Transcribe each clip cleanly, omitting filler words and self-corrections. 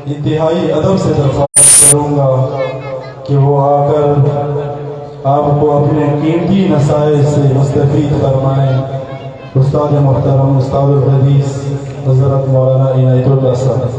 انتہائی ادب سے درخواست کروں گا کہ وہ آ کر آپ کو اپنے قیمتی نصائح سے مستفید فرمائیں۔ استاد محترم استاد الحدیث حضرت مولانا عنایت اللہ صاحب۔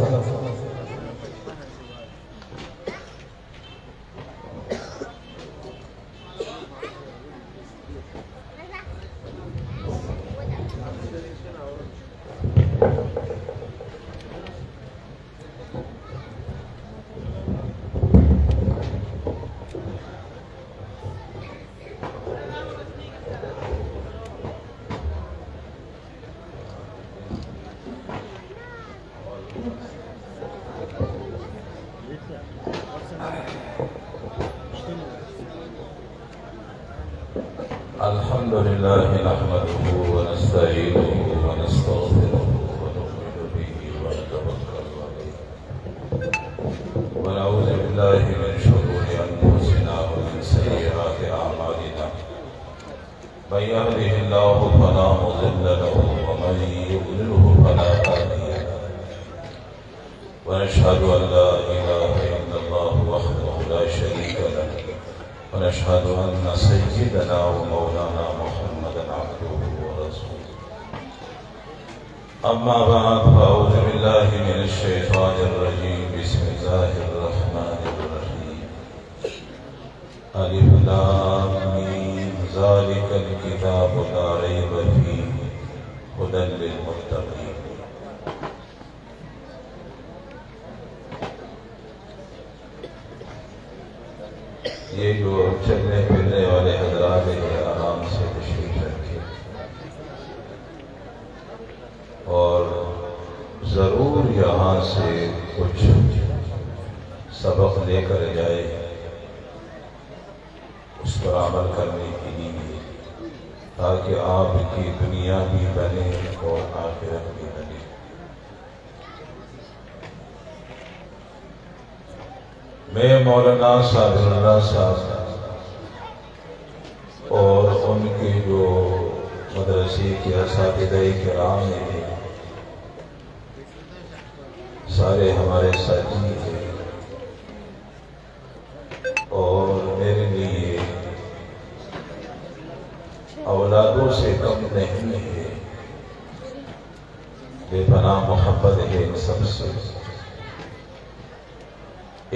الحمد لله نحمده ونستعينه ونستغفره ونؤمن به ونتوكل عليه ونعوذ بالله من شرور انفسنا ومن سيئات اعمالنا من يهده الله فلا مضل له ومن يضلله فلا هادي له ونشهد ان لا اله الا الله وحده لا شريك له ونشهد أن سيدنا ومولانا محمدا عبده ورسوله أما بعد فأعوذ بالله من الشيطان الرجيم بسم الله الرحمن الرحيم ألف لام ميم ذلك الكتاب لا ريب فيه هدى للمتقين یہ جو چلنے پھرنے والے حضرات ہیں آرام سے تشریف رکھیں اور ضرور یہاں سے کچھ سبق لے کر جائے، اس پر عمل کرنے کے لیے، تاکہ آپ کی دنیا بھی بنے اور آخرت بھی بنے۔ میں مولانا صابر اللہ صاحب اور ان کے جو مدرسے کے اساتذہ کرام ہیں، سارے ہمارے ساتھی ہیں، اور میرے لیے اولادوں سے کم نہیں ہے، بے پناہ محبت ہے ان سب سے۔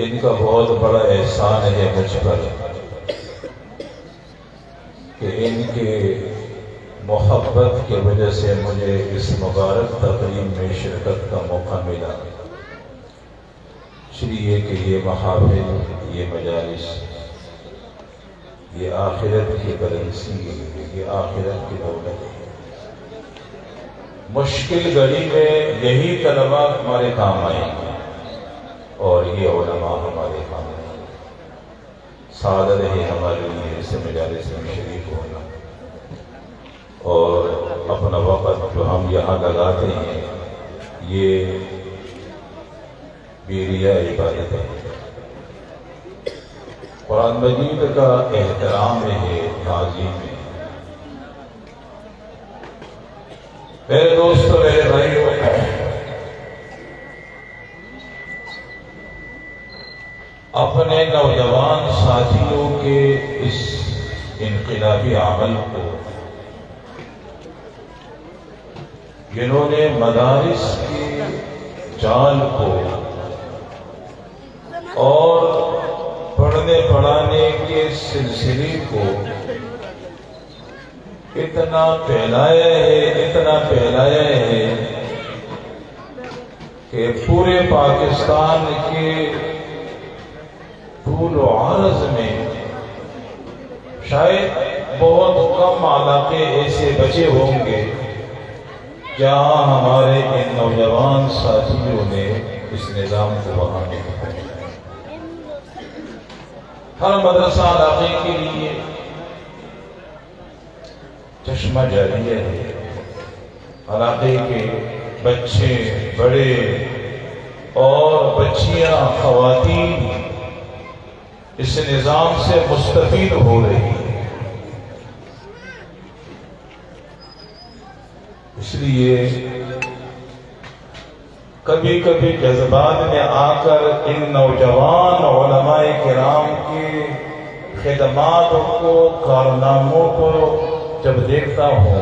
ان کا بہت بڑا احسان ہے مجھ پر کہ ان کے محبت کی وجہ سے مجھے اس مبارک تقریب میں شرکت کا موقع ملا، اس لیے کہ یہ محافل، یہ مجالس، یہ آخرت کی کرنسی ہے، یہ آخرت کی دولت ہے۔ مشکل گھڑی میں یہی طلباء ہمارے کام آئیں گے اور یہ علماء ہمارے کام ہیں۔ سعادت ہے ہمارے لیے اس مجالس میں شریک ہونا، اور اپنا وقت جو ہم یہاں لگاتے ہیں یہ بیریا عبادت ہے، قرآن مجید کا احترام ہے، تعظیم ہے۔ میرے دوستو، میرے بھائیو، اپنے نوجوان ساتھیوں کے اس انقلابی عمل کو جنہوں نے مدارس کے جال کو اور پڑھنے پڑھانے کے سلسلے کو اتنا پھیلایا ہے کہ پورے پاکستان کے طول و عرض میں شاید بہت کم علاقے ایسے بچے ہوں گے جہاں ہمارے ان نوجوان ساتھیوں نے اس نظام کو بڑھانے کی کوشش کی۔ ہر مدرسہ علاقے کے لیے چشمہ جاریہ ہے، علاقے کے بچے، بڑے اور بچیاں، خواتین اس نظام سے مستفید ہو رہی ہیں۔ اس لیے کبھی کبھی جذبات میں آ کر ان نوجوان علماء کرام کی خدمات کو، کارناموں کو جب دیکھتا ہوں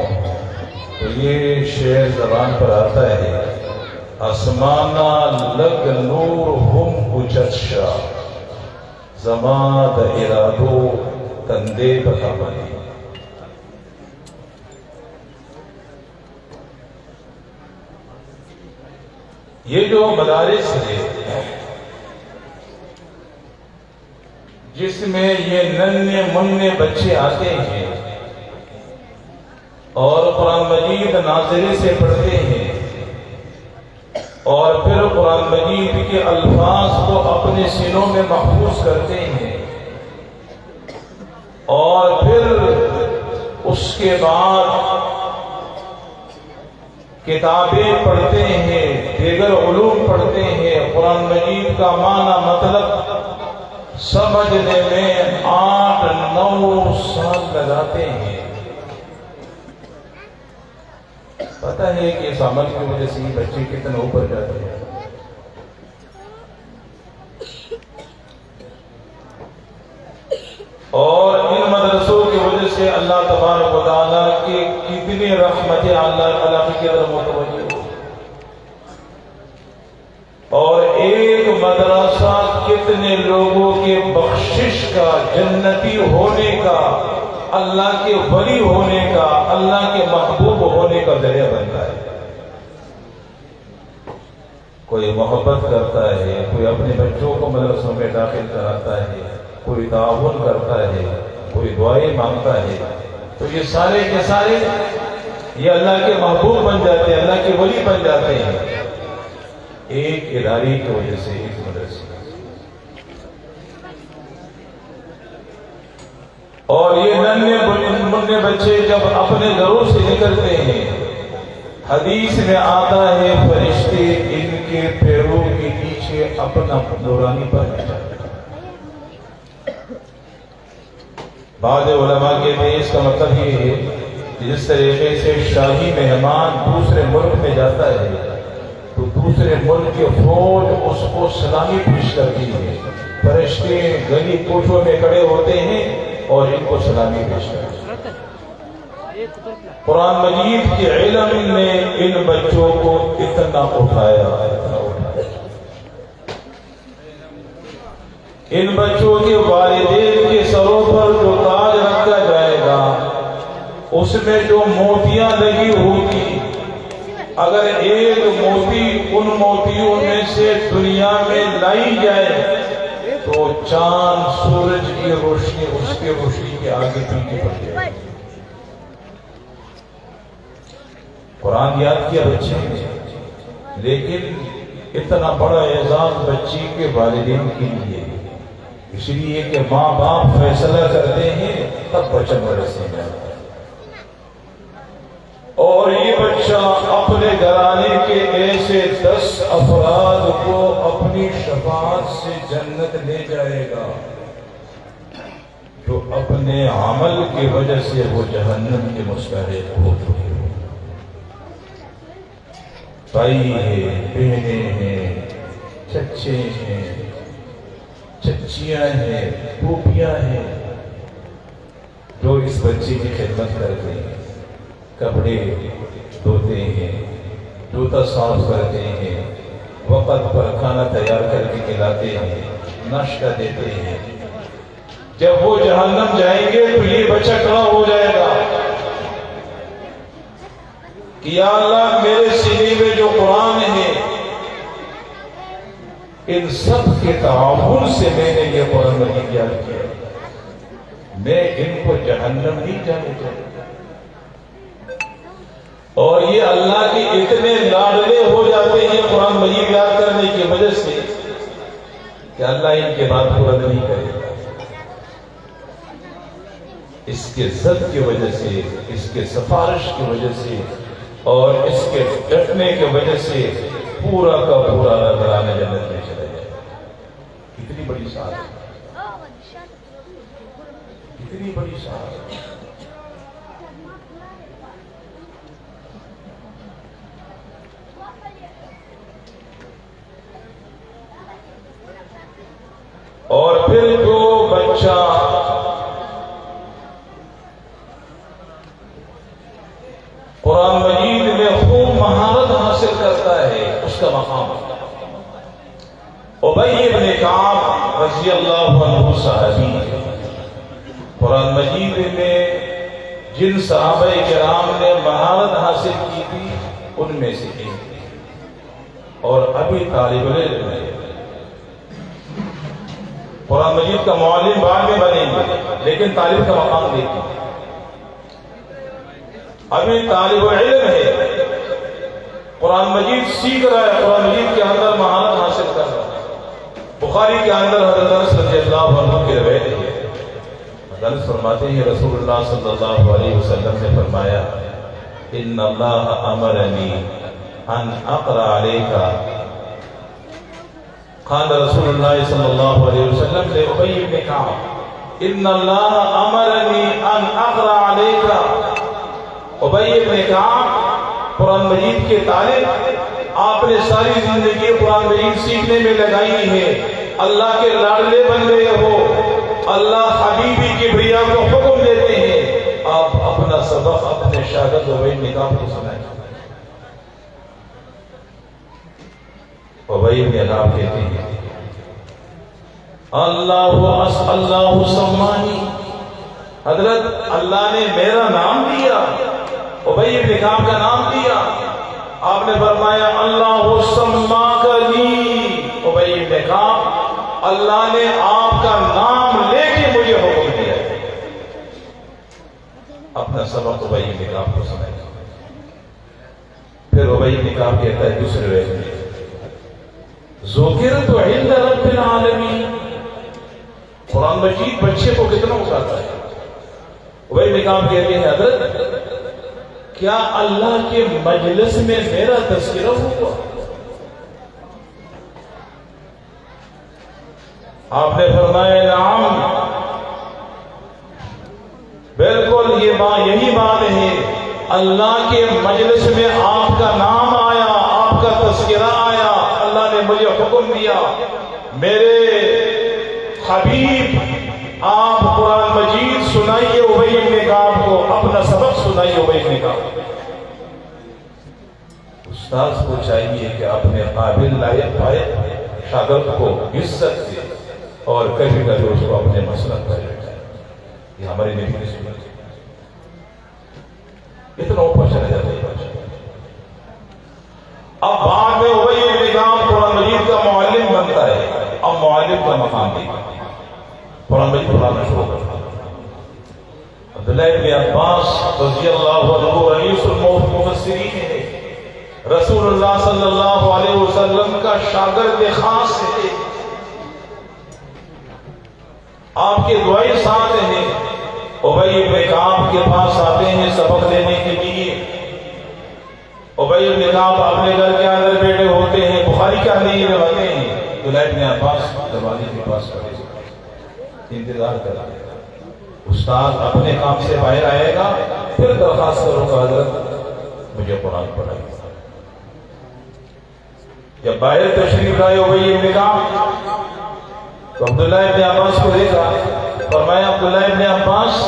تو یہ شعر زبان پر آتا ہے: آسمانہ لگ نور ہم اچشا، زماد ارادو تندے پتا بنی۔ یہ جو مدارس ہے جس میں یہ ننھے منھے بچے آتے ہیں اور قرآن مجید ناظری سے پڑھتے ہیں اور پھر قرآن مجید کے الفاظ کو اپنے سینوں میں محفوظ کرتے ہیں اور پھر اس کے بعد کتابیں پڑھتے ہیں، دیگر علوم پڑھتے ہیں، قرآن مجید کا معنی مطلب سمجھنے میں 8-9 سال لگاتے ہیں۔ پتہ ہے کہ اس عمل کی وجہ سے یہ بچے کتنے اوپر جاتے ہیں۔ اور ان مدرسوں کی وجہ سے اللہ تبارک و تعالیٰ کی کتنی رحمتیں اللہ کی طرف متوجہ ہو، اور ایک مدرسہ کتنے لوگوں کے بخشش کا، جنتی ہونے کا، اللہ کے ولی ہونے کا، اللہ کے محبوب ہونے کا ذریعہ بنتا ہے۔ کوئی محبت کرتا ہے، کوئی اپنے بچوں کو مدرسوں میں داخل کراتا ہے، کوئی تعاون کرتا ہے، کوئی دعائیں مانگتا ہے، تو یہ سارے کے سارے یہ اللہ کے محبوب بن جاتے ہیں، اللہ کے ولی بن جاتے ہیں ایک ادارے کی وجہ سے، ایک مدرسے۔ اور یہ ننھے منھے بچے جب اپنے گھروں سے نکلتے ہیں، حدیث میں آتا ہے فرشتے ان کے پیروں کے نیچے اپنا نورانی پر جاتے ہیں۔ بعض علماء کہتے ہیں اس کا مطلب یہ ہے کہ جس طریقے سے شاہی مہمان دوسرے ملک میں جاتا ہے تو دوسرے ملک کی فوج اس کو سلامی پیش کرتی ہے، فرشتے گلی کوچوں میں کھڑے ہوتے ہیں اور ان کو سلامی پیش کرتے ہیں۔ قرآن مجید کے علم نے ان بچوں کو اتنا اٹھایا، ان بچوں کے والدین کے سروں پر جو تاج رکھا جائے گا اس میں جو موتیاں لگی ہوگی، اگر ایک موتی ان موتیوں میں سے دنیا میں لائی جائے تو چاند سورج کی روشنی اس کے روشنی کے آگے پیچھے پڑ جائے۔ قرآن یاد کیا بچے نے، لیکن اتنا بڑا اعزاز بچی کے والدین کے لیے، اس لیے کہ ماں باپ فیصلہ کرتے ہیں تب بچہ مدرسے میں جاتا ہے، اور یہ بچہ اپنے گھرانے کے ایسے 10 افراد کو اپنی شفاعت سے جنت لے جائے گا جو اپنے عمل کی وجہ سے وہ جہنم کے مستحق ہو چکے ہو۔ بھائی ہیں، بہنیں ہیں، چچے ہیں، چچیاں ہیں، پھوپھیاں ہیں، جو اس بچے کی خدمت کرتے ہیں، کپڑے دھوتے ہیں، جوتا صاف کرتے ہیں، وقت پر کھانا تیار کر کے کھلاتے ہیں، ناشتہ دیتے ہیں۔ جب وہ جہنم جائیں گے تو یہ بچہ کھڑا ہو جائے گا کہ یا اللہ میرے سینے میں جو قرآن ہے ان سب کے تعاون سے میں نے یہ قرآن مجید یاد کیا، میں ان کو جہنم نہیں جانے چاہتا۔ اور یہ اللہ کے اتنے لاڈلے ہو جاتے ہیں قرآن مجید یاد کرنے کی وجہ سے کہ اللہ ان کے بات پورا نہیں کرے گا۔ اس کے زد کی وجہ سے، اس کے سفارش کی وجہ سے اور اس کے ڈٹنے کی وجہ سے پورا کا پورا گھرانہ جنت میں چلا جائے۔ کتنی بڑی سعادت، کتنی بڑی سعادت۔ پھر جو بچہ قرآن مجید میں خوب مہارت حاصل کرتا ہے اس کا مقام ابی بن کعب رضی اللہ عنہ صحابی قرآن مجید میں جن صحابہ کرام نے مہارت حاصل کی تھی ان میں سے ایک تھی اور ابھی طالب علم ہے قرآن مجید کا معلم بعد میں بنیں گے لیکن طالب کا مقام دیکھیں ابھی طالب علم ہے قرآن مجید سیکھ رہا ہے قرآن مجید کے اندر مہارت حاصل کر رہا ہے بخاری کے اندر حضرت انس رضی اللہ عنہ کی روایت ہے انس فرماتے ہیں رسول اللہ صلی اللہ علیہ وسلم نے فرمایا ان اللہ امرنی ان اقرأ علیکا قال رسول اللہ صلی اللہ علیہ وسلم نے ابی بن کعب ان اللہ امرنی ان اقرأ علیکا ابی بن کعب قرآن مجید کے طالب آپ نے ساری زندگی قرآن مجید سیکھنے میں لگائی ہے اللہ کے لاڈلے بن گئے ہو اللہ حبیبی کبریا کو حکم دیتے ہیں آپ اپنا سبق اپنے شاگرد ابی بن کعب کو سنائیں ابی بن کعب کہتے ہیں اللہ سمانی حضرت اللہ نے میرا نام دیا ابی بن کعب کا نام دیا آپ نے فرمایا اللہ سماک لی ابی بن کعب اللہ نے آپ کا نام لے کے مجھے حکم دیا اپنا سبق ابی بن کعب کو سنائیں پھر ابی بن کعب کہتا ہے دوسرے روایت میں ذکرت عند رب العالمین قرآن مجید بچے کو کتنا اٹھاتا ہے ابی بن کعب کہتے ہیں حضرت کیا اللہ کے مجلس میں میرا تذکرہ ہوا آپ نے فرمایا نعم بالکل یہی بات ہے اللہ کے مجلس میں آپ کا نام آیا آپ کا تذکرہ آیا اللہ نے مجھے حکم دیا میرے حبیب آپ قرآن مجید سنائیے ابی بن کعب کو اپنا سبق سنائیے ابی بن کعب استاذ کو چاہیے کہ اپنے قابل لائق پائے شاگرد کو عزت دے اور کبھی کبھی اس کو اپنے مسلک پر لے جائے یہ ہماری نبی کی سنت ہے اتنا اوپر چلے جاتے ہیں اب بعد میں ابی بن کعب قرآن مجید کا معلم بنتا ہے اب معلم کا مقام دیکھا قرآن مجید پڑھانا شروع کرتا عبداللہ ابن عباس رضی اللہ عنہ رئیس المفسرین ہے رسول اللہ صلی اللہ علیہ وسلم کا شاگرد خاص ہے آپ کے دعائی ساتھ ہیں ابی بن کعب کے پاس آتے ہیں سبق لینے کے لیے ابی بن کعب اپنے گھر کے اندر بیٹھے ہوتے ہیں بخاری کے اندر یہ روایتیں ہیں عبداللہ ابن عباس دروازے کے پاس کھڑے انتظار کر رہے ہیں استاد اپنے کام سے باہر آئے گا پھر درخواست کروں گا حضرت مجھے قرآن پڑھائیے جب باہر تشریف لائے ابی بن کعب تو عبداللہ ابن عباس کو دیکھا فرمایا عبداللہ ابن عباس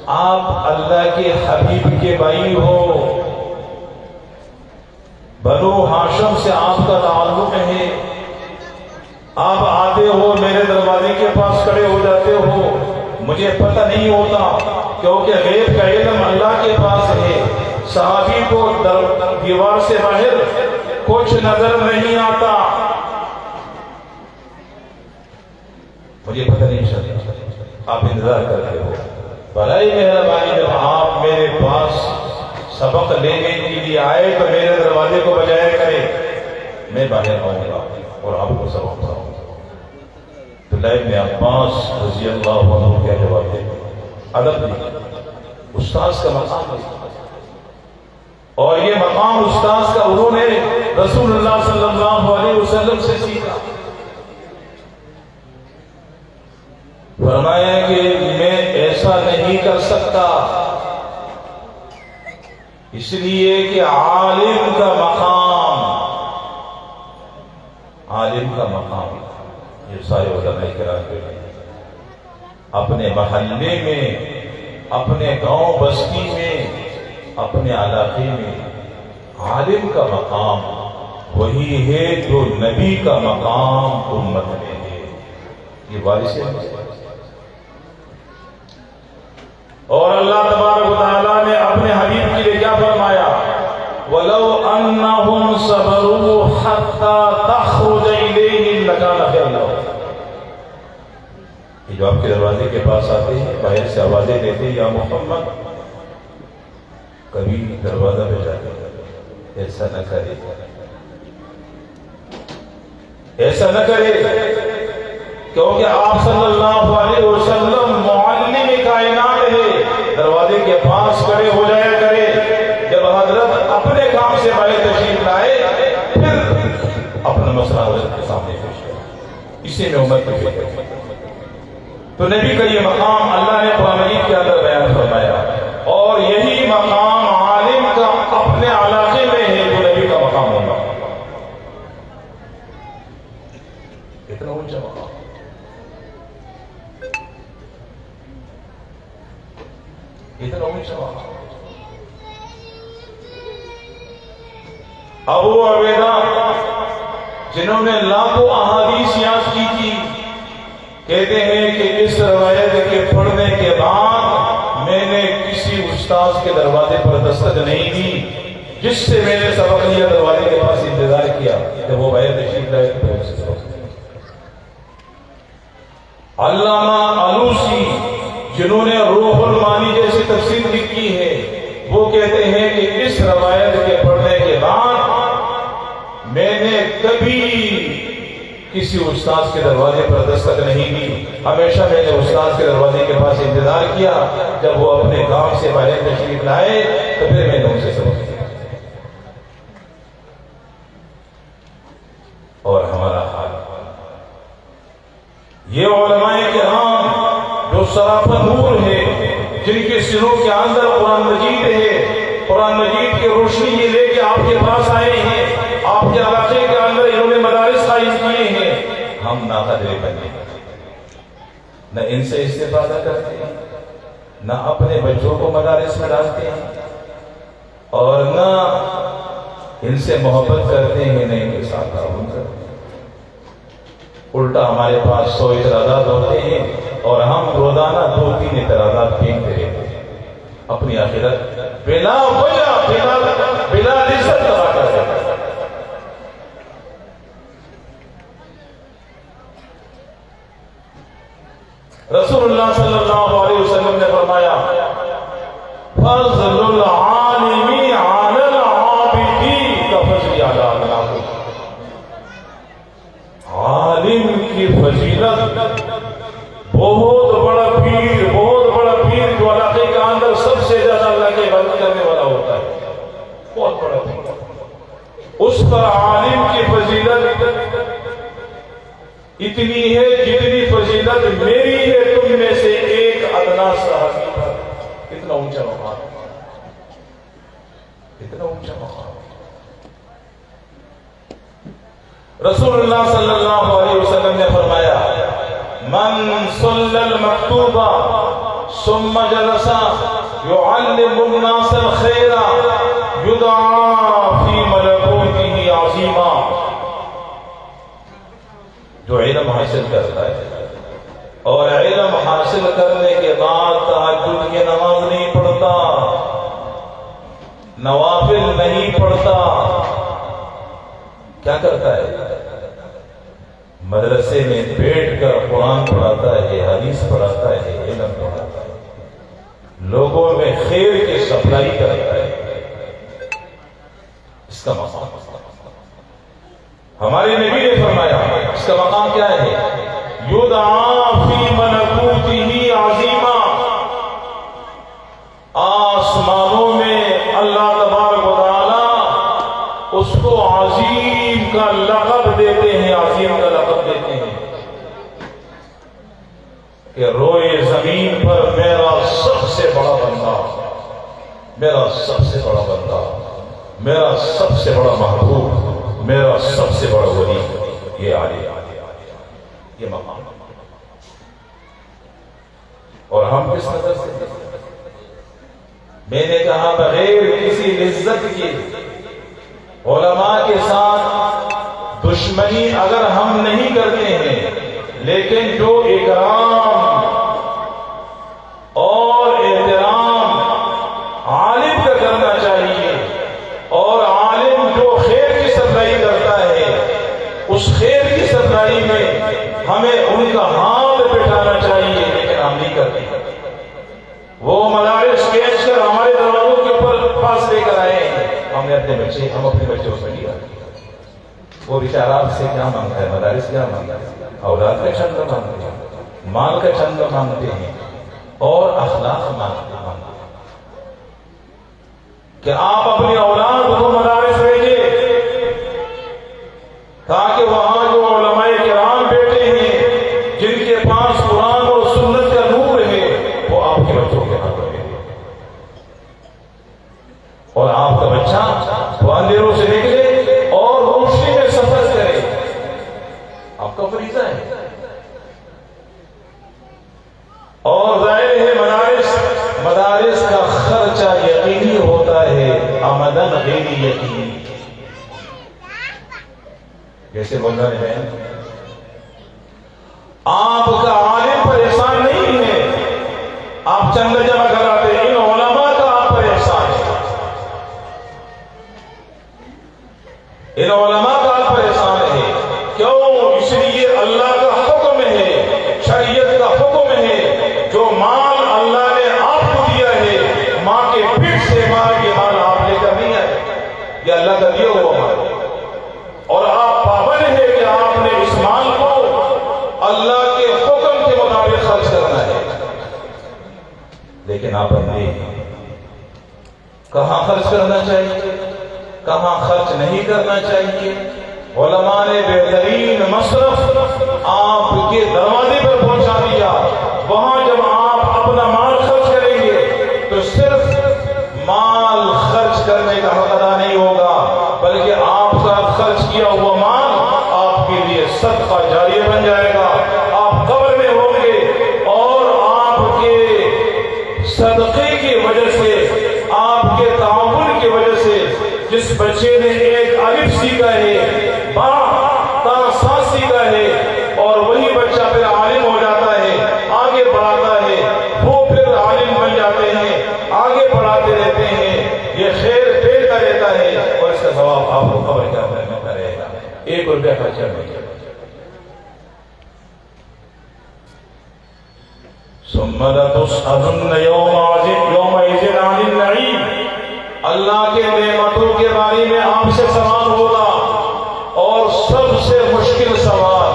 آپ اللہ کے حبیب کے بھائی ہو بنو ہاشم سے آپ کا تعلق ہے آپ آتے ہو میرے دروازے کے پاس کھڑے ہو جاتے ہو مجھے پتہ نہیں ہوتا کیونکہ غیب کا علم اللہ کے پاس ہے صحابی کو دیوار سے باہر کچھ نظر نہیں آتا مجھے پتہ نہیں چلتا آپ انتظار کرتے ہو بھلائی مہربانی جب آپ میرے پاس سبق لینے کے لیے آئے تو میرے دروازے کو بجائے کرے میں باہر آؤں گا اور آپ کو سبق پڑھاؤں گا عبداللہ ابن عباس رضی اللہ عنہ کیا جواب دے ادب نہیں استاذ کا مقام ہے اور یہ مقام استاذ کا انہوں نے رسول اللہ صلی اللہ علیہ وسلم سے سیکھا فرمایا کہ میں ایسا نہیں کر سکتا اس لیے کہ عالم کا مقام یہ سارے علماء کرام کے ہیں، اپنے محلے میں، اپنے گاؤں بستی میں، اپنے علاقے میں عالم کا مقام وہی ہے جو نبی کا مقام امت میں ہے۔ یہ وارث ہے۔ اور اللہ تبارک و تعالیٰ نے اپنے حبیب کے لیے کیا فرمایا؟ وَلَوْ أَنَّهُمْ صَبَرُوا حَتَّى تَخْرُجَ إِلَيْهِمْ لَكَانَ خَيْرًا لَهُمْ۔ یہ جو آپ کے دروازے کے پاس آتے ہیں، باہر سے آوازیں دیتے ہیں یا محمد، کبھی دروازہ پہ جاتے ایسا نہ کرے، ایسا نہ کرے، کیونکہ آپ صلی اللہ علیہ وسلم معلم کائنات ہے، دروازے کے پاس کھڑے ہو جایا کرے، جب حضرت اپنے کام سے باہر تشریف لائے پھر اپنا مسئلہ حضرت کے سامنے پیش کرے، اسی میں امت کو پیش کرے۔ تو نبی کا یہ مقام اللہ نے قرآن مجید کے اندر بیان فرمایا، اور یہی مقام عالم کا اپنے علاقے میں ہے جو نبی کا مقام ہوگا۔ اتنا اونچا مقام، اتنا اونچا مقام۔ ابو عبیدہ جنہوں نے لاکھوں احادیث یاد کی تھی، کہتے ہیں کہ اس روایت کے پڑھنے کے بعد میں نے کسی استاذ کے دروازے پر دستک نہیں دی جس سے میں نے سبق لیا، دروازے کے پاس انتظار کیا جب وہ باہر تشریف لائے تو اس سے علامہ علوسی جنہوں نے روح المعانی جیسی تفسیر لکھی ہے، وہ کہتے ہیں کہ اس روایت کے پڑھنے کے بعد میں نے کبھی کسی استاذ کے دروازے پر دستک نہیں دی، ہمیشہ میں نے استاذ کے دروازے کے پاس انتظار کیا، جب وہ اپنے کام سے باہر تشریف لائے تو پھر میں نے ان سے سبق لیا۔ اور ہمارا حال یہ علماء کرام جو سراپا نور ہے، جن کے سروں کے اندر قرآن مجید ہے، قرآن مجید کی روشنی یہ لے کے آپ کے پاس آئے ہیں، آپ کے علاقے کے اندر انہوں نے مدارس قائم کیے ہیں، ہم ناقدر بنے، نہ ان سے استفادہ کرتے ہیں، نہ اپنے بچوں کو مدارس میں ڈالتے ہیں، اور نہ ان سے محبت کرتے ہیں، نہ ان کے ساتھ تعاون کرتے ہیں۔ الٹا ہمارے پاس 100 اعتراضات ہوتے ہیں اور ہم روزانہ 2-3 اعتراضات پھینکتے رہتے ہیں، اپنی آخرت بلا وجہ بلا رزق تباہ کر دیتے ہیں۔ رسول اللہ صلی اللہ علیہ وسلم نے فرمایا فضل العالم علی العابد کفضل علی العابد، عالم کی فضیلت بہت بڑا پیر جو علاقے کے اندر سب سے زیادہ اللہ کی عبادت کرنے والا ہوتا ہے، بہت بڑا پیر، اس پر عالم کی فضیلت اتنی ہے جتنی فضیلت میری ہے تم میں سے ایک ادنا صحابی پر۔ اتنا اونچا مقام، اتنا اونچا مقام۔ رسول اللہ صلی اللہ علیہ وسلم نے فرمایا من صلی المکتوبہ ثم جلس يعلم الناس الخیر يدعى في ملکوتہ عظیما، جو علم حاصل کرتا ہے اور علم حاصل کرنے کے بعد تہجد کی نماز نہیں پڑھتا، نوافل نہیں پڑھتا، کیا کرتا ہے؟ مدرسے میں بیٹھ کر قرآن پڑھاتا ہے، حدیث پڑھاتا ہے، علم پڑھاتا ہے، لوگوں میں خیر کی سپلائی کرتا ہے۔ اس کا مقام ہمارے نبی نے فرمایا، اس کا مقام کیا ہے؟ یدعا فی ملکوتہ عظیما، آسمانوں میں اللہ تبارک و تعالی اس کو عظیم کا لقب دیتے ہیں، عظیم کا لقب دیتے ہیں کہ روئے زمین پر میرا سب سے بڑا بندہ، میرا سب سے بڑا بندہ، میرا سب سے بڑا محبوب، میرا سب سے بڑا ولی، یہ علی، یہ مقام اور ہم کس نظر سے؟ میں نے کہا بغیر کسی عزت کی علماء کے ساتھ دشمنی اگر ہم نہیں کرتے ہیں، لیکن جو اکرام اور احترام عالم کا کرنا چاہیے، اور عالم جو خیر کی سپلائی کرتا ہے، اس خیر کی سپلائی میں ہمیں ان کا ہاتھ بٹھانا چاہیے، لیکن ہم نہیں کرتے۔ وہ مدارس کھینچ کر ہمارے دروازوں کے اوپر پاس لے کر آئے ہیں، ہم اپنے بچوں سے نہیں آتے۔ وہ بیچارہ سے کیا مانگتا ہے؟ مدارس کیا مانگتا ہے؟ اولاد کا چند مانگتے ہیں، مال کا چند مانگتے ہیں، اور اخلاق مانگتے ہیں کہ آپ اپنی اولاد کو مدارس بھیجیں تاکہ وہاں جو علماء کرام بیٹھے ہیں جن کے پاس قرآن اور سنت کا نور ہے، وہ آپ کے بچوں کے ہاتھ میں، اور آپ کا بچہ وہ اندھیروں سے نکلے اور روشنی میں سفر کرے۔ آپ کا فریضہ ہے۔ اور ظاہر ہے مدارس کا خرچہ یقینی ہوتا ہے، آمدن غیر یقینی۔ جیسے بولنا ہے، آپ کا عالم پر احسان نہیں ہے، آپ چند جمع کراتے ہیں، ان علماء کا آپ پر احسان ہے، ان علماء کا آپ پر احسان ہے۔ کیوں؟ اس لیے اللہ کا حکم ہے، شریعت کا حکم ہے، جو مال اللہ نے آپ کو دیا ہے، ماں کے پیٹ سے ماں کے مال آپ لے کر نہیں آئے، یہ اللہ کا دیا ہوا مال، اور آپ پابند ہے کہ آپ نے اس مال کو اللہ کے حکم کے مطابق خرچ کرنا ہے۔ لیکن آپ نے کہاں خرچ کرنا چاہیے، کہاں خرچ نہیں کرنا چاہیے؟ علماء نے بہترین مصرف آپ کے دروازے پر پہنچا دیا۔ وہاں جب آپ اپنا مال خرچ کریں گے تو صرف مال خرچ کرنے کا حق ادا نہیں ہوگا، بلکہ آپ کا خرچ کیا ہوا مال آپ کے لیے صدقہ جاریہ بن جائے گا۔ آپ قبر میں ہوں گے اور آپ کے صدقے کی وجہ سے، آپ کے تعاون کی وجہ سے، جس بچے نے ایک الف سیکھا ہے، با تا سا سیکھا ہے، اور وہی بچہ پھر عالم ہو جاتا ہے، آگے بڑھاتا ہے، وہ پھر عالم بن جاتے ہیں، آگے بڑھاتے رہتے ہیں، یہ خیر پھیلتا رہتا ہے، اور اس کا ثواب آپ کو خبر کیا ملتا رہے گا، 1 روپیہ خرچہ نہیں کیا۔ ثم لتسألن يومئذ عن النعيم، اللہ کے نعمتوں کے بارے میں آپ سے سوال ہوگا، اور سب سے مشکل سوال،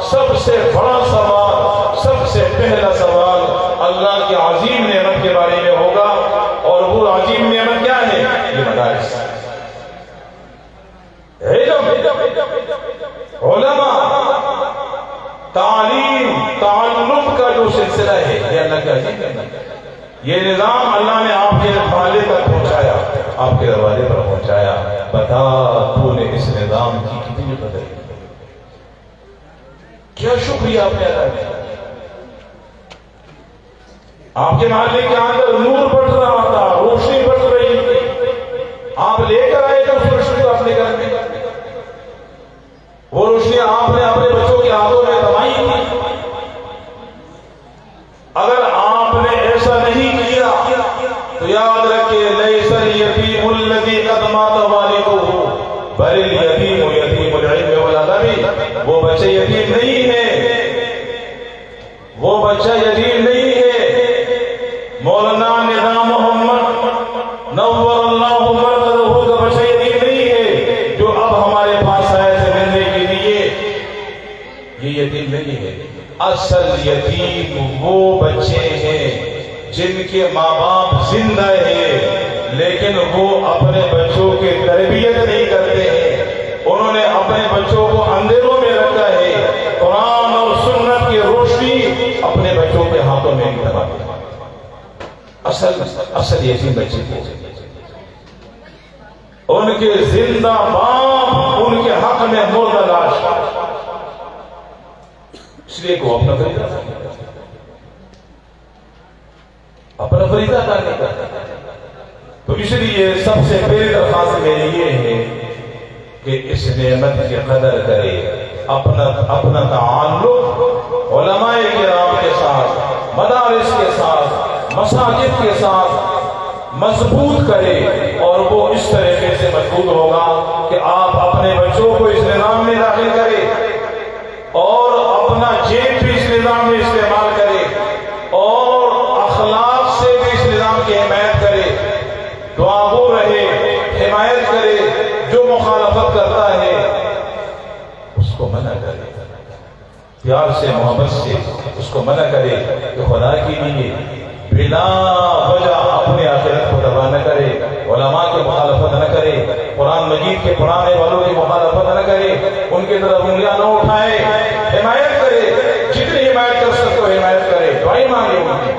سب سے بڑا سوال، سب سے پہلا سوال اللہ کی عظیم نعمت کے بارے میں ہوگا، اور وہ عظیم نعمت کیا ہے؟ یہ مدارس، علم، علماء، تعلیم، تعلم کا جو سلسلہ ہے، یہ اللہ کا عظیم نعمت ہے۔ یہ نظام اللہ نے آپ کے دروازے پر پہنچایا، آپ کے دروازے پر پہنچایا۔ بتا تو نے اس نظام کی کتنی قدر کی، کیا شکریہ آپ نے ادا کیا۔ آپ کے محلے کے اندر نور بڑھ رہا تھا، روشنی بڑھ رہی تھی، آپ لے کر آئے تھے اس روشنی کو اپنے گھر میں، وہ روشنی آپ نے اپنے بچوں کے ہاتھوں میں دبائی تھی۔ اگر آپ نے ایسا نہیں کیا تو یاد رکھیں، لیس الیتیم الذی قد مات والدہ بل الیتیم یتیم العلم والادب، وہ بچہ یتیم نہیں ہے، وہ بچہ یتیم نہیں ہے۔ مولانا نظام محمد نور اللہ مرقدہ کا بچہ یتیم نہیں ہے، جو اب ہمارے پاس آئے تھے ملنے کے لیے، یہ یتیم نہیں ہے۔ اصل یتیم وہ بچے ہیں جن کے ماں باپ زندہ ہیں، لیکن وہ اپنے بچوں کی تربیت نہیں کرتے ہیں، انہوں نے اپنے بچوں کو اندھیروں میں رکھا ہے، قرآن اور سنت کی روشنی اپنے بچوں کے ہاتھوں میں نہیں دباتے۔ اصل یتیم بچے ہیں، ان کے زندہ باپ ان کے حق میں مردہ لاش۔ اس لیے کو اپنا فریضہ نہیں کرتا. تو اس لیے سب سے پہلی درخواست میری یہ ہے کہ اس نعمت کی قدر کرے. اپنا تعلق علماء کرام کے ساتھ، مدارس کے ساتھ، مساجد کے ساتھ مضبوط کرے، اور وہ اس طریقے سے مضبوط ہوگا کہ آپ اپنے بچوں کو اس نظام میں داخل کرے اور اپنا جیب بھی اس نظام میں استعمال کرے اور اخلاق سے بھی اس نظام کی حمایت کرے. دعا ہو رہے، حمایت کرے. جو مخالفت کرتا ہے اس کو منع کرے، پیار سے محبت سے اس کو منع کرے کہ خدا کے لیے بلا وجہ اپنے آخرت کو تباہ نہ کرے. علماء کی مخالفت نہ کرے، قرآن مجید کے پڑھانے والوں کی مخالفت نہ کرے، ان کی طرف انگلیاں نہ اٹھائے. حمایت کرے، جتنی حمایت کر سکتے ہو حمایت کرے. دعائیں مانگے ان کی.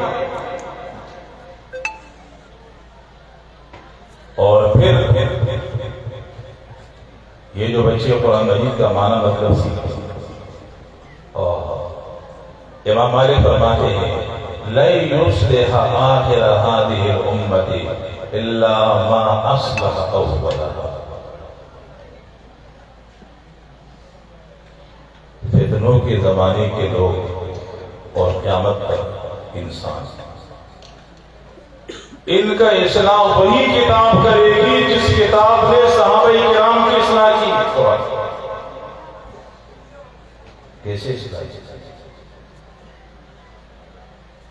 اور پھر یہ جو بچے قرآن مجید کا معنی مطلب سیکھتے ہیں، امام مالک فرماتے ہیں لَن يُصْلِحَ آخِرَ هَذِهِ الْأُمَّةِ إِلَّا مَا أَصْلَحَ أَوَّلَهَا. فتنوں کے زمانے کے لوگ اور قیامت تک انسان، ان کا اصلاح وہی کتاب کرے گی جس کتاب نے صحابہ کرام کی اصلاح کی. کیسے اصلاح کی؟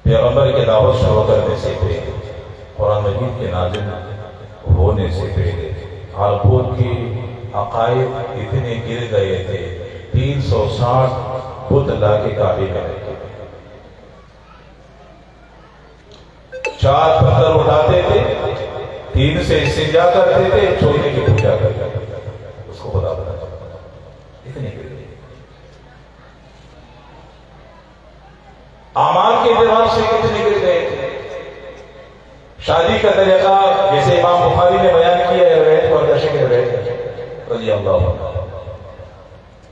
پیغمبر کے دعوت شروع کرنے سے پہلے، قرآن مجید کے نازل ہونے سے پہلے حالپور کی عقائد اتنے گر گئے تھے، 360 بت لا کے کعبے میں رکھے. 4 پتھر اٹھاتے تھے، 3 سے استنجا کرتے تھے، چھوٹے کی پوجا کرتے تھے. اس کو خدا بتا اتنے گر گئے. اعمال کے اعتبار سے کتنے گر گئے تھے. شادی کا طریقہ جیسے امام بخاری نے بیان کیا ہے روایت اور درشق روایت رضی اللہ عنہ،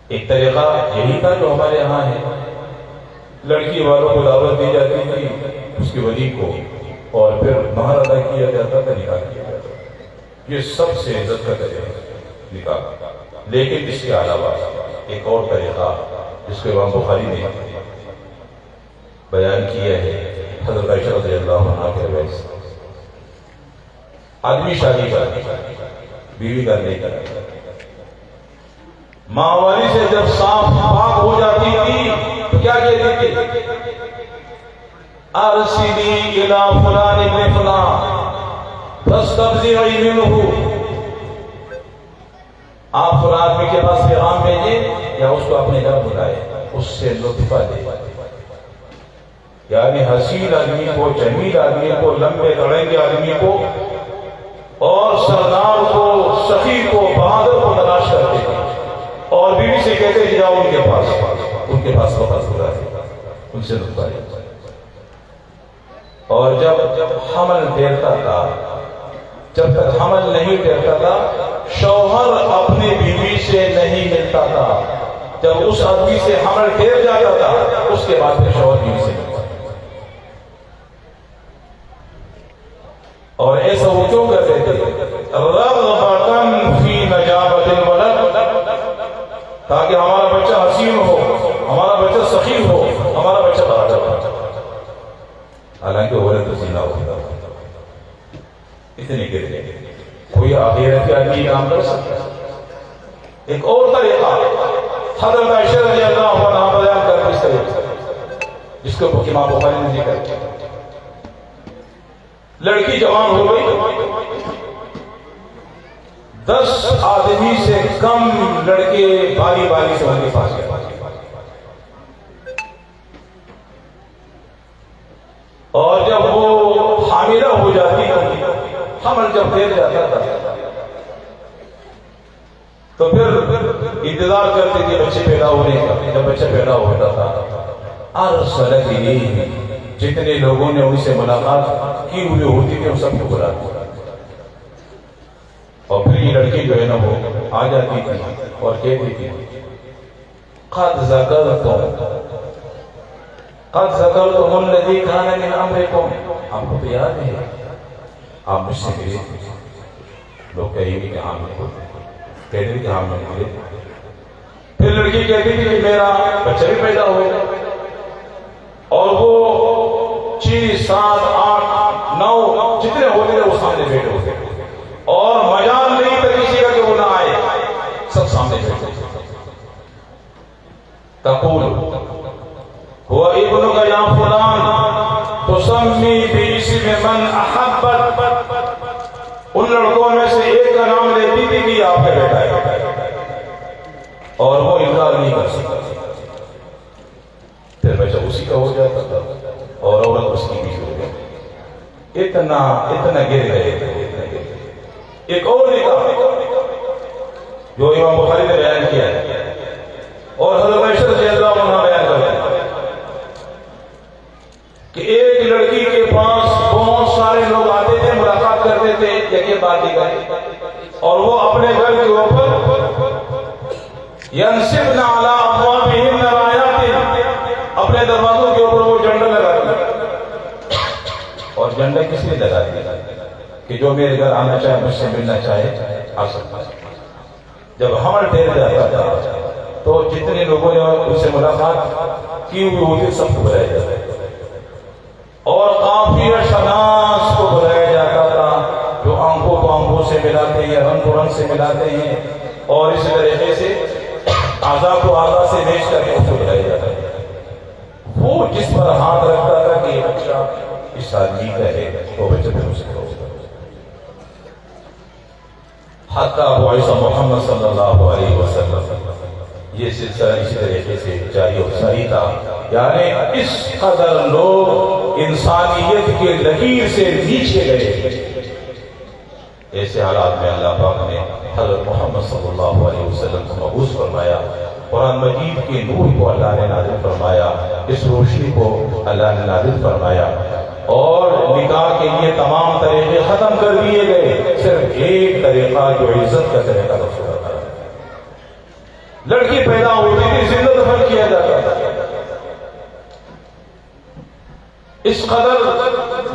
ایک طریقہ یہی تھا جو ہمارے یہاں ہے. لڑکی والوں کو دعوت دی جاتی تھی، اس کی ولی کو، اور پھر مہر ادا کیا جاتا تھا، نکاح کیا جاتا تھا. یہ سب سے عزت کا طریقہ نکاح. لیکن اس کے علاوہ ایک اور طریقہ جس کو امام بخاری نے بیان کیا ہے، حضرت عائشہ رضی اللہ عنہ کے روایت سے، آدمی شادی کرتا، بیوی کا نہیں کرتا، ماہواری سے جب صاف پاک ہو جاتی تھی تو کیا کہتی تھی؟ ارسلی الی فلان ابن فلان فاستبذعی منہ. آپ فلان آدمی کے پاس پیغام بھیجیں یا اس کو اپنے گھر بلائے، اس سے لطفہ دے. یعنی حسین آدمی کو، جمیل آدمی کو، لمبے لڑنگے آدمی کو اور سردار کو، سخی کو، بہادر کو تلاش کرتے تھے اور بیوی سے کہتے ہیں جاؤ ان کے پاس وقت خدا ہے، ان سے لطفہ لے. اور جب حمل ٹھہرتا تھا، جب تک حمل نہیں ٹھہرتا تھا، شوہر اپنی بیوی سے نہیں ملتا تھا. جب اس آدمی سے حمل ٹھہر جاتا تھا، اس کے بعد پھر شوہر بیوی سے ملتا. اور ایسا وہ کیوں کرتے تھے؟ رغبتاً فی نجابت الولد، تاکہ ہمارا بچہ حسین ہو، ہمارا بچہ سخی ہو، ہمارا بچہ بہادر ہو. حالانکہ عورت زینہ ہوتا اتنی گر گئے. کوئی آخرت آدمی کام کر سکتا ہے. ایک اور طریقہ حضرت عائشہ رضی اللہ عنہا بیان کرتے اس طریقے جس کو امام بخاری نے ذکر کیا. لڑکی جوان ہو گئی، 10 آدمی سے کم لڑکے باری باری سے ان کے پاس گئے. اور جب وہ حاملہ ہو جاتی تھی، حمل جب ٹھہر جاتا تھا تو پھر انتظار کرتے تھے بچے پیدا ہونے کا. جب بچہ پیدا ہوتا تھا، ارسلت الیہ، جتنے لوگوں نے ان سے ملاقات کی ہوئی ہوتی تھی ان سب کو بلاتے. اور پھر یہ لڑکی جو ہے نا وہ آ جاتی تھی اور کہتی تھی قد ذکرتم قد ذکرتم الذی کان من امرکم، آپ کو تو یاد ہے آپ مجھ سے ملے، لوگ کہیں بھی کہ ہاں کہتے بھی کہ ہاں میں ملے، پھر لڑکی کہتی تھی کہ میرا بچہ بھی پیدا ہو گیا، اور وہ 6 7 8 9 جتنے ہوتے تھے وہ سامنے بیٹھے ہوتے اور مجال نہیں تھا کسی کا کہ وہ نہ آئے، سب سامنے بیٹھے تقول هو ابنك یا فلان تسمی باسم من احبت، ان لڑکوں میں سے ایک کا نام لیتی تھی کہ آپ کا بیٹا ہے، اور وہ انکار نہیں کر سکتا، پھر بچہ اسی کا ہو جاتا تھا اور عورت اس کی بھی ہو گئی، اتنا گر گئے۔ ایک اور نکاح جو امام بخاری نے بیان کیا ہے اور حضرت عائشہ رضی اللہ عنہا بیان کرتے ہیں کہ ایک لڑکی کے پاس بہت سارے لوگ آتے تھے، ملاقات کرتے تھے، یقین بات ہی کرتے، اور وہ اپنے گھر کے اوپر ینصبن علی ابوابہن رایات، اپنے دروازوں کے اوپر وہ جھنڈا لگاتے، اور جھنڈا کس لیے لگاتے کہ جو میرے گھر آنا چاہے، مجھ سے ملنا چاہے آ سکتا ہے۔ جب حمل ٹھہر جاتا تھا تو جتنے لوگوں نے ان سے ملاقات کی ہوئی ہوتی سب کو بلایا جاتا ہے، اور قافیہ شناس کو بلایا جاتا تھا جو آنکھوں کو آنکھوں سے ملاتے ہیں، رنگ کو رنگ سے ملاتے ہیں، اور اس طریقے سے اعضاء کو اعضاء سے بیچ کر کے اس کو بلایا جاتا ہے۔ وہ جس پر ہاتھ رکھتا تھا کہ یہ بچہ اس آدمی کا ہے، وہ بچہ پھر اسے ہوتا، حتی بعث محمد صلی اللہ علیہ وسلم، یہ سلسلہ اسی طریقے سے جاری و ساری تھا، یعنی اس قدر لوگ انسانیت کے لکیر سے نیچے گئے۔ ایسے حالات میں اللہ پاک نے حضرت محمد صلی اللہ علیہ وسلم کو مبعوث فرمایا، قرآن مجید کے نور کو اللہ نے نازل فرمایا، اس روشنی کو اللہ نے نازل فرمایا، اور نکاح کے لیے تمام طریقے ختم کر دیے گئے، صرف ایک طریقہ جو عزت کا طریقہ رسول اللہ، لڑکی پیدا ہوتی تھی زندہ دفن کیا جاتا تھا، اس قدر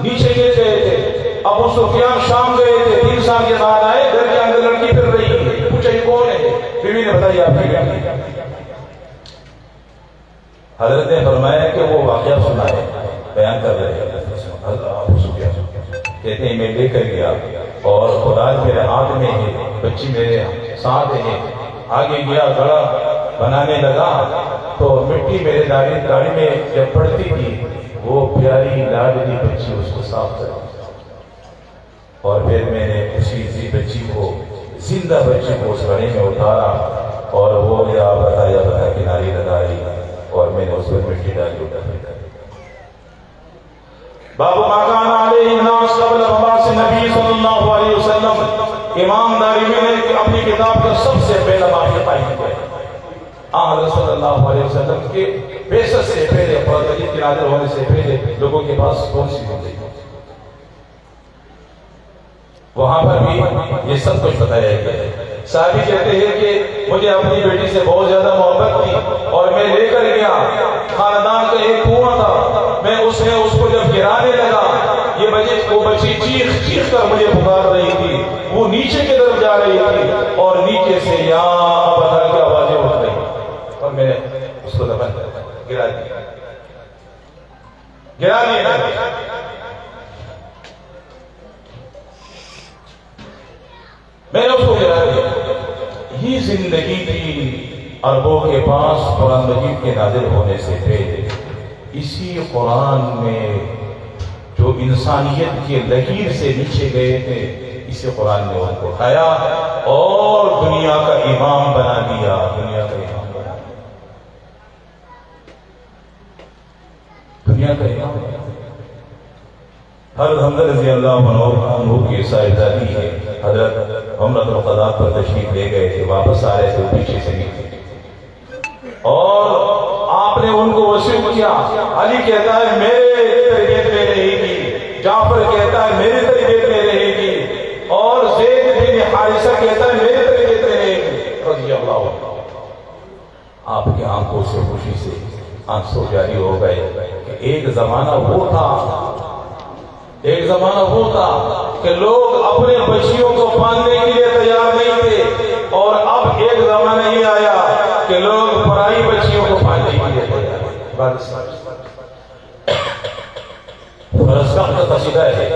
نیچے گر گئے تھے۔ ابو سفیان شام گئے تھے، 3 سال کے بعد آئے، گھر کے اندر لڑکی پھر رہی ہے، پوچھا یہ کون ہے؟ بیوی نے بتایا آپ کی بیٹی۔ حضرت نے فرمایا کہ وہ واقعہ سنا ہے، بیان کر رہے ہیں۔ ابو سفیان کہتے ہیں میں لے کر گیا اور خدا میرے ہاتھ میں ہے، بچی میرے ساتھ ہے، آگے گیا گڑا بنانے لگا تو مٹی میرے داڑھی میں جب پڑتی تھی وہ پیاری لاڈلی بچی اس کو صاف کر، اور پھر میں نے اسی بچی کو زندہ بچی کو اس گڑھے میں اتارا اور وہ یا بتا کناری لگائی اور میں نے اس پر مٹی ڈالی اٹھا۔ باب ما کان علیہ الناس قبل مبعث نبی صلی اللہ علیہ وسلم، امام دارمی نے اپنی کتاب کا سب سے پہلا باب یہ قائم کیا ہے، حضرت صلی اللہ علیہ وسلم کے بعثت سے پہلے، قرآن مجید کے نازل ہونے سے پہلے لوگوں کے پاس کون سی زندگی، وہاں پر بھی یہ سب کچھ بتایا گیا ہے۔ صحابی کہتے ہیں کہ مجھے اپنی بیٹی سے بہت زیادہ محبت تھی اور میں لے کر گیا، خاندان کا ایک کنواں تھا، میں اس کو جب گرانے لگا یہ بچی چیخ کر مجھے پکار رہی تھی، وہ نیچے کی طرف جا رہی تھی اور نیچے سے یا ابدا کی آوازیں اٹھ رہی، اور میں نے اس کو دفن گرا دیا۔ میں نے اس کو گرا دیا۔ یہ زندگی تھی عربوں کے پاس قرآن مجید کے نازل ہونے سے پہلے۔ اسی قرآن میں جو انسانیت کے لکیر سے نیچے گئے تھے، اسی قرآن نے ان کو اٹھایا اور دنیا کا امام بنا دیا، دنیا کا امام بنا دیا، دنیا کا امام بنا دیا۔ حضرت حمزہ رضی اللہ عنہ کی صاحبزادی ہے، حضرت عمرۃ القضاء پر تشریف لے گئے تھے، واپس آ رہے تھے، پیچھے سے نہیں، اور آپ نے ان کو وصیت کیا، علی کہتا ہے میرے تربیت میں رہے گی، جعفر کہتا ہے میری تربیت میں رہے گی، اور زید بن حارثہ کہتا ہے میری تربیت میں رہے گی، رضی اللہ عنہ۔ آپ کی آنکھوں سے خوشی سے آنسو جاری ہو گئے کہ ایک زمانہ وہ تھا کہ لوگ اپنے بچیوں کو پالنے کے لیے تیار نہیں تھے، اور اب ایک زمانہ یہ آیا کہ لوگ پرائی بچیوں کو پالنے کے لیے تیار ہیں۔ فرزدق کا قصیدہ ہے،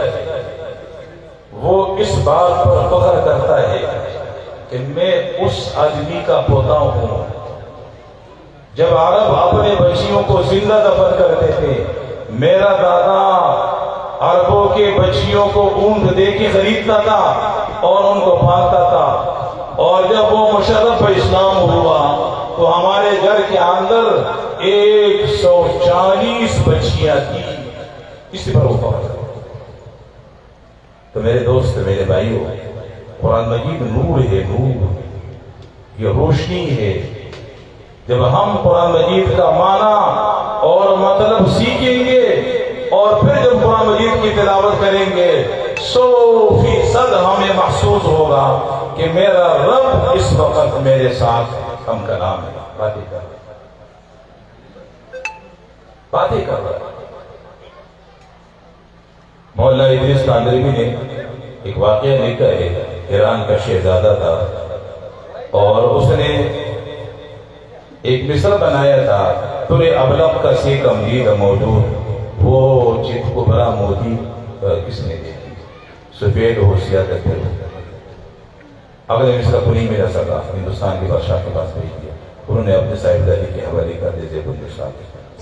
وہ اس بات پر فخر کرتا ہے کہ میں اس آدمی کا پوتا ہوں جب عرب اپنے بچیوں کو زندہ دفن کرتے تھے، میرا دادا عربوں کے بچیوں کو اونٹ دے کے خریدتا تھا اور ان کو پالتا تھا، اور جب وہ مشرف اسلام ہوا تو ہمارے گھر کے اندر 140 بچیاں تھیں۔ اسی پر وہ فخر کرتا۔ تو میرے دوست، میرے بھائیوں، قرآن مجید نور ہے، نور، یہ روشنی ہے۔ جب ہم قرآن مجید کا معنی اور مطلب سیکھیں گے اور پھر جب قرآن مجید کی تلاوت کریں گے 100% ہمیں محسوس ہوگا کہ میرا رب اس وقت میرے ساتھ ہم کلام ہے، باتیں کر رہا ہے۔ مولانا ادریس کاندھلوی نے ایک واقعہ لکھا ہے، ایران کا شہزادہ تھا اور اس نے ایک مصر بنایا تھا، ترے ابلغ کا سی کمدید موجود، وہ چیت کو بڑا موتی کس نے دیکھی، سفید ہوشیا کرتے ہوئے اگلے مصر کو نہیں ملا سکا، ہندوستان کے بادشاہ کے پاس بھیج دیا، انہوں نے اپنے صاحبزادی کے حوالے کر دے زیب النساء،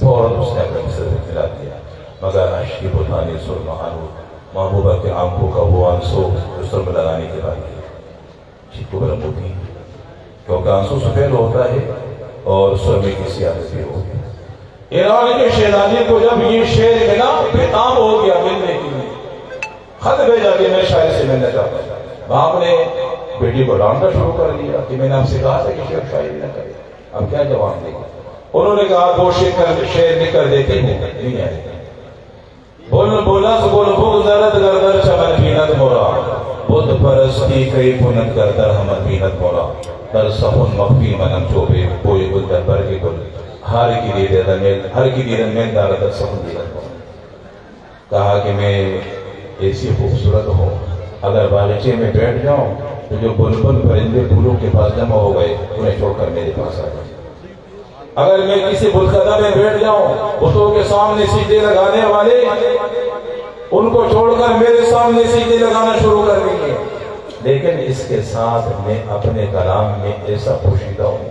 فوراً اس نے اپنے مصر میں کھلا دیا، مگر عشقی بطانی سرمحانو، محبوبہ کے آنکھوں کا وہ آنسو جو سر میں لگانے کے بعد چیت کو بڑا موتی، کیونکہ آنسو سفید ہوتا ہے اور سرمے کی سیاست بھی ہوتی ہے۔ ایران کے شہزادے کو جب یہ شعر ملا، بےتاب ہو گیا ملنے کے لیے، خط بھیجا کہ میں شاعر سے ملنا چاہتا ہوں۔ باپ نے بیٹی کو ڈانٹنا شروع کر دیا کہ میں نے آپ سے کہا تھا کہ شعر شاعری نہ کرے، اب کیا جواب دے گا؟ انہوں نے کہا 2 شعر لکھ دیتے ہیں، نہیں آئے۔ بولا تو بول بغضرت گردر چمن بینت مورا، بدھ پرستی کئی پنت گردر ہمن بینت مورا، در سخن مخفی منم چوبے کوئی گل در برگ گل، ہر کی دیدن میں دارت سخن دیدن مورا۔ کہا کہ میں ایسی خوبصورت ہوں، اگر باغیچے میں بیٹھ جاؤں تو جو بلبل پرندے پھولوں کے پاس جمع ہو گئے انہیں چھوڑ کر میرے پاس آ جائیں۔ اگر میں کسی بتخانہ میں بیٹھ جاؤں، بتوں کے سامنے سجدے لگانے والے ان کو چھوڑ کر میرے سامنے سجدے لگانا شروع کر دیں گے، لیکن اس کے ساتھ میں اپنے کلام میں ایسا پوشیدہ ہوں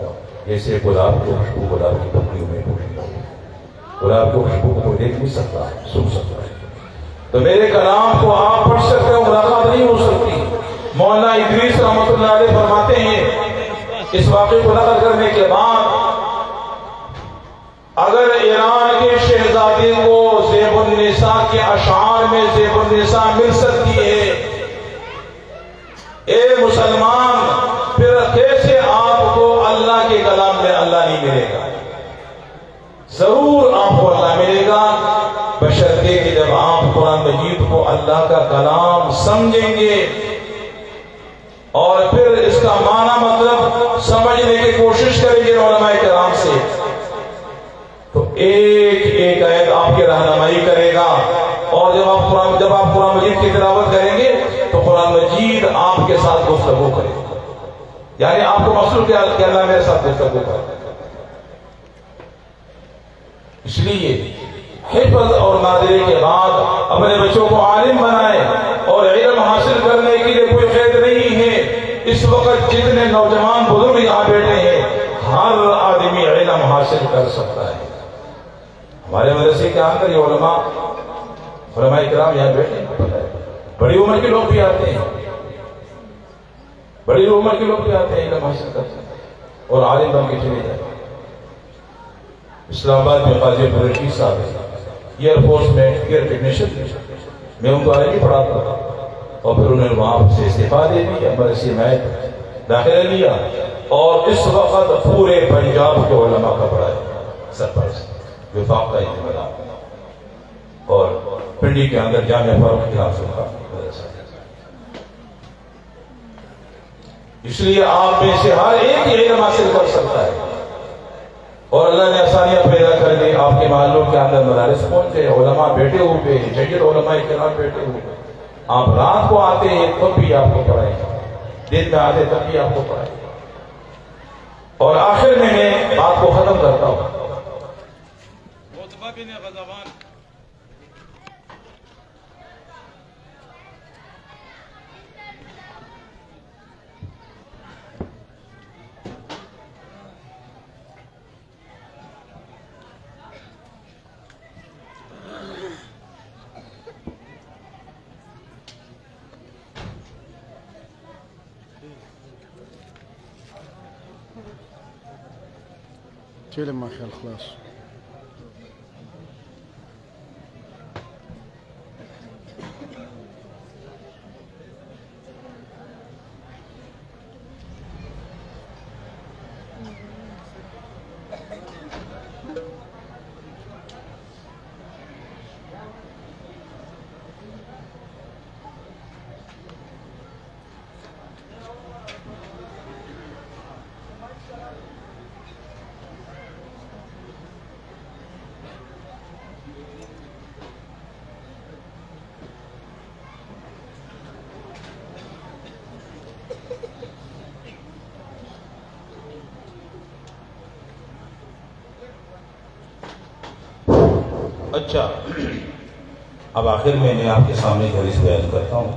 جیسے گلاب کی خوشبو گلاب کی پکڑیوں میں پوشیدہ ہوں۔ گلاب کی خوشبو کو دیکھ نہیں سکتا، سن سکتا ہے، تو میرے کلام کو آپ پڑھ سکتے ہو، ملاقات نہیں ہو سکتی۔ مولانا ادریس رحمۃ اللہ علیہ فرماتے ہیں اس واقعے کو نقل کرنے کے بعد، اگر ایران کے شہزادے کو زیب النساء کے اشعار میں زیب النساء مل سکتی ہے، اے مسلمان، پھر کیسے آپ کو اللہ کے کلام میں اللہ نہیں ملے گا؟ ضرور آپ کو اللہ ملے گا، بشرطے کہ جب آپ قرآن مجید کو اللہ کا کلام سمجھیں گے اور پھر اس کا معنی مطلب سمجھنے کی کوشش کریں گے علماء کرام سے، تو ایک ایک آیت آپ کی رہنمائی کرے گا، اور جب آپ قرآن مجید کی تلاوت کریں گے تو قرآن مجید آپ کے ساتھ گفتگو کرے گا، یعنی آپ کو مقصود کیا کہ اللہ میرے ساتھ گفتگو کرے۔ اس لیے حفظ اور ناظری کے بعد اپنے بچوں کو عالم بنائیں، اور علم حاصل کرنے کے لیے کوئی قید نہیں ہے۔ اس وقت جتنے نوجوان بزرگ یہاں بیٹھے ہیں، ہر آدمی علم حاصل کر سکتا ہے۔ ہمارے مدرسے کے اندر یہ علماء کرام یہاں بیٹھے ہیں، بڑی عمر کے لوگ بھی آتے ہیں، بڑی عمر کے لوگ بھی آتے ہیں، علم حاصل کرتے ہیں اور عالم بن کے چلے جاتے ہیں۔ اسلام آباد میں قاضی عبدالرشید صاحب ایئر فورس میں ایئر ٹیکنیشین، میں ان کو عربی پڑھاتا تھا، اور پھر انہوں نے وہاں سے استعفیٰ دے دیا، مدرسے میں داخلہ لیا، اور اس وقت پورے پنجاب کے علماء کا بڑا سرپرست، وفاق کا انتظام، اور پنڈی کے اندر جامعہ فاروق حافظ کا مدرسہ۔ اس لیے آپ میں سے ہر ایک علم حاصل کر سکتا ہے، اور اللہ نے آسانیاں پیدا کر دی آپ کے معلوم کے اندر مدارس پہنچ گئے، علماء بیٹھے ہوئے، جید علماء کرام بیٹھے ہوئے، آپ رات کو آتے ہیں تب بھی آپ کو پڑھائیں، دن میں آتے تب بھی آپ کو پڑھائیں۔ اور آخر میں بات کو ختم کرتا ہوں۔ چلے ما خیال خلاص. اچھا، اب آخر میں آپ کے سامنے ایک حدیث بیان کرتا ہوں۔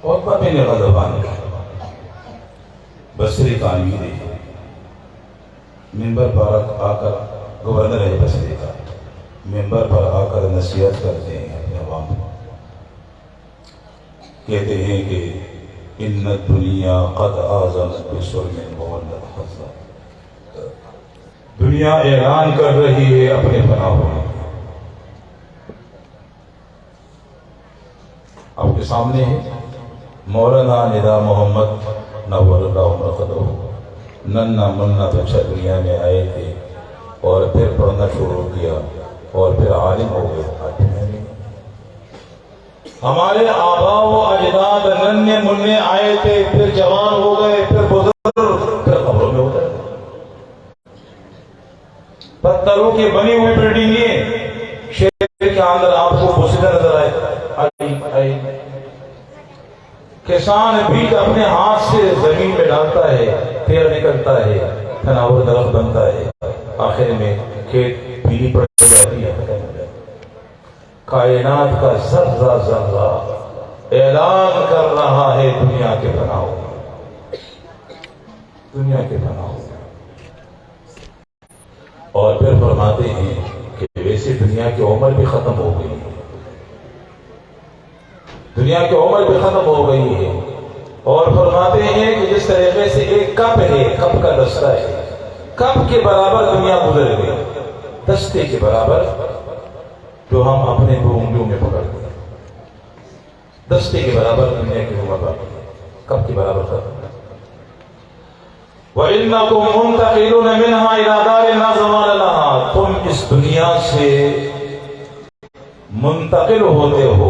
عتبہ بن غضبان بصری کا امیر ہے، منبر پر آ کر گورنر ہے بصری کا، منبر پر آ کر نصیحت کرتے ہیں اپنے عوام کو، کہتے ہیں کہ ان الدنیا قد آذنت بسلم وولت حذر، دنیا اعلان کر رہی ہے اپنے فنا ہونے۔ آپ کے سامنے ہے مولانا ندا محمد نور اللہ مرقدہ، ننا منا بچہ دنیا میں آئے تھے اور پھر پڑھنا شروع کیا اور پھر عالم ہو گئے۔ ہمارے آبا و اجداد ننے منے آئے تھے، پھر جوان ہو گئے، پھر بزرگ، پھر قبروں میں اتر گئے۔ پتھروں کی بنی ہوئی بلڈنگیں، شہر کے اندر آپ کو بوسیدہ نظر آئے۔ کسان بیج اپنے ہاتھ سے زمین میں ڈالتا ہے، پھر نکلتا ہے، تناور درخت بنتا ہے، آخر میں کھیت پیلی پڑ جاتی ہے۔ کائنات کا ذرہ ذرہ اعلان کر رہا ہے دنیا کے فنا ہونے، دنیا کے فنا ہونے۔ اور پھر فرماتے ہیں کہ ویسے دنیا کی عمر بھی ختم ہو گئی ہے، دنیا کی عمر بھی ختم ہو گئی ہے۔ اور فرماتے ہیں کہ جس طریقے سے ایک کپ ہے، کپ کا دستہ ہے، کپ کے برابر دنیا گزر گئی، دستے کے برابر جو ہم اپنے دو انگلیوں میں پکڑتے ہیں، دستے کے برابر دنیا کی عمر باقی ہے، کپ کے برابر ختم۔ وَإِنَّكُمْ مُنْتَقِلُونَ مِنْهَا إِلَىٰ دَارٍ لَا زَوَالَ لَهَا، تم اس دنیا سے منتقل ہوتے ہو